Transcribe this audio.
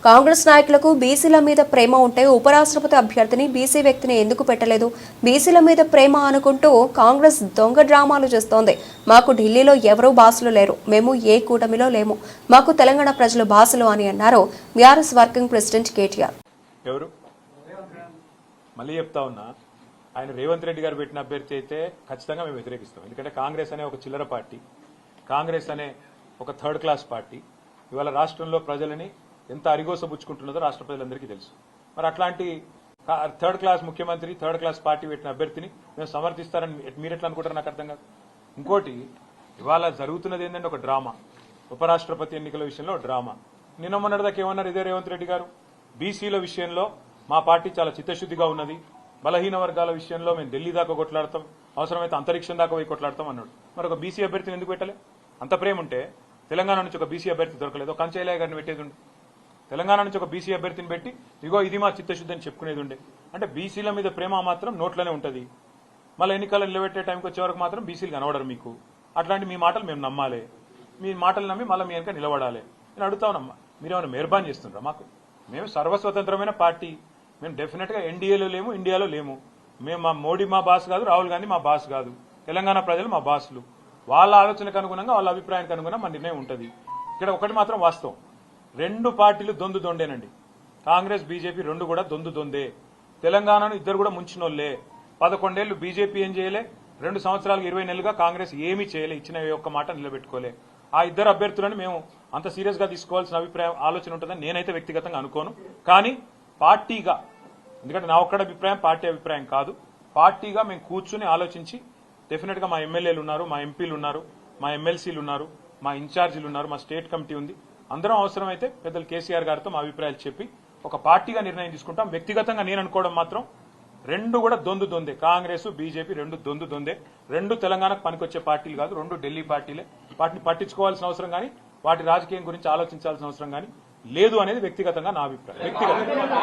కాంగ్రెస్ నాయకులకు బీసీల మీద ప్రేమ ఉంటే ఉపరాష్ట్రపతి అభ్యర్థిని బీసీ వ్యక్తిని ఎందుకు పెట్టలేదు? బీసీల మీద ప్రేమ అనుకుంటూ కాంగ్రెస్ దొంగ డ్రామాలు చేస్తోంది. మాకు ఢిల్లీలో ఎవరూ బాసులు లేరు, మేము ఏ కూటమిలో లేము, మాకు తెలంగాణ ప్రజలు బాసులు అని అన్నారు బీఆర్ఎస్ వర్కింగ్ ప్రెసిడెంట్ కేటీఆర్. ఎవరు మళ్ళీ చెప్తా ఉన్నా, ఆయన రేవంత్ రెడ్డి గారు పెట్టిన అభ్యర్థి అయితే ఖచ్చితంగా మేము వ్యతిరేకిస్తాం. ఎందుకంటే కాంగ్రెస్ అనే ఒక చిల్లర పార్టీ, కాంగ్రెస్ అనే ఒక థర్డ్ క్లాస్ పార్టీ ఇవాళ రాష్ట్రంలో ప్రజలని ఎంత అరిగోసబుచ్చుకుంటున్నదో రాష్ట్ర ప్రజలందరికీ తెలుసు. మరి అట్లాంటి థర్డ్ క్లాస్ ముఖ్యమంత్రి, థర్డ్ క్లాస్ పార్టీ పెట్టిన అభ్యర్థిని మేము సమర్థిస్తారని మీరు ఎట్లా అనుకుంటారు? నాకు అర్థం కాదు. ఇంకోటి, ఇవాళ జరుగుతున్నది ఏంటంటే ఒక డ్రామా, ఉపరాష్ట్రపతి ఎన్నికల విషయంలో డ్రామా. నిన్న మొన్నటిదాకా ఏమన్నారు ఇదే రేవంత్ రెడ్డి గారు, బీసీల విషయంలో మా పార్టీ చాలా చిత్తశుద్దిగా ఉన్నది, బలహీన వర్గాల విషయంలో మేము ఢిల్లీ దాకా కొట్లాడతాం, అవసరమైతే అంతరిక్షం దాకా పోయి కొట్లాడతాం అన్నాడు. మరి ఒక బీసీ అభ్యర్థిని ఎందుకు పెట్టలే? అంత ప్రేమ ఉంటే తెలంగాణ నుంచి ఒక బీసీ అభ్యర్థి దొరకలేదు, కంచైలయ్య గారిని పెట్టేది ఉండే. తెలంగాణ నుంచి ఒక బీసీ అభ్యర్థిని పెట్టి ఇగో ఇది మా చిత్తశుద్ధి అని చెప్పుకునేది ఉండే. అంటే బీసీల మీద ప్రేమ మాత్రం నోట్లోనే ఉంటుంది, మళ్ళీ ఎన్నికలు నిలబెట్టే టైంకి వచ్చే వరకు మాత్రం బీసీలు కనబడరు మీకు. అట్లాంటి మీ మాటలు మేము నమ్మాలి, మీ మాటలు నమ్మి మళ్ళీ మీ వెనక నిలబడాలి. నేను అడుగుతానమ్మా, మీరేమైనా మెహర్బాన్ చేస్తుండ్రా మాకు? మేము సర్వస్వతంత్రమైన పార్టీ, మేము డెఫినెట్ గా ఎన్డీఏలో లేము, ఇండియాలో లేము. మేము మా మోడీ మా బాస్ కాదు, రాహుల్ గాంధీ మా బాస్ కాదు, తెలంగాణ ప్రజలు మా బాసులు. వాళ్ళ ఆలోచనకు అనుగుణంగా, వాళ్ళ అభిప్రాయానికి అనుగుణంగా మా నిర్ణయం ఉంటుంది. ఇక్కడ ఒకటి మాత్రం వాస్తవం, రెండు పార్టీలు దొందు దొండేనండి. కాంగ్రెస్ బీజేపీ రెండు కూడా దొందు దొందే. తెలంగాణను ఇద్దరు కూడా ముంచినోళ్లే. 11 ఏళ్లు బీజేపీ ఏం చేయలే, 2 సంవత్సరాలకు 20 నెలలుగా కాంగ్రెస్ ఏమీ చేయలే, ఇచ్చిన ఒక్క మాట నిలబెట్టుకోలే. ఆ ఇద్దరు అభ్యర్థులను మేము అంత సీరియస్ గా తీసుకోవాల్సిన అభిప్రాయం ఆలోచన ఉంటుందని నేనైతే వ్యక్తిగతంగా అనుకోను. కానీ పార్టీగా, ఎందుకంటే నా ఒక్కడ అభిప్రాయం పార్టీ అభిప్రాయం కాదు, పార్టీగా మేము కూర్చుని ఆలోచించి డెఫినెట్ గా మా ఎమ్మెల్యేలు ఉన్నారు, మా ఎంపీలు ఉన్నారు, మా ఎమ్మెల్సీలు ఉన్నారు, మా ఇన్ఛార్జీలు ఉన్నారు, మా స్టేట్ కమిటీ ఉంది, అందరం అవసరమైతే పెద్దలు కేసీఆర్ గారితో మా అభిప్రాయాలు చెప్పి ఒక పార్టీగా నిర్ణయం తీసుకుంటాం. వ్యక్తిగతంగా నేను అనుకోవడం మాత్రం రెండు కూడా దొందు దొందే, కాంగ్రెస్ బీజేపీ రెండు దొందు దొందే. రెండు తెలంగాణకు పనికొచ్చే పార్టీలు కాదు, రెండు ఢిల్లీ పార్టీలే. వాటిని పట్టించుకోవాల్సిన అవసరం కానీ, వాటి రాజకీయం గురించి ఆలోచించాల్సిన అవసరం కానీ లేదు అనేది వ్యక్తిగతంగా నా అభిప్రాయం. వ్యక్తిగతంగా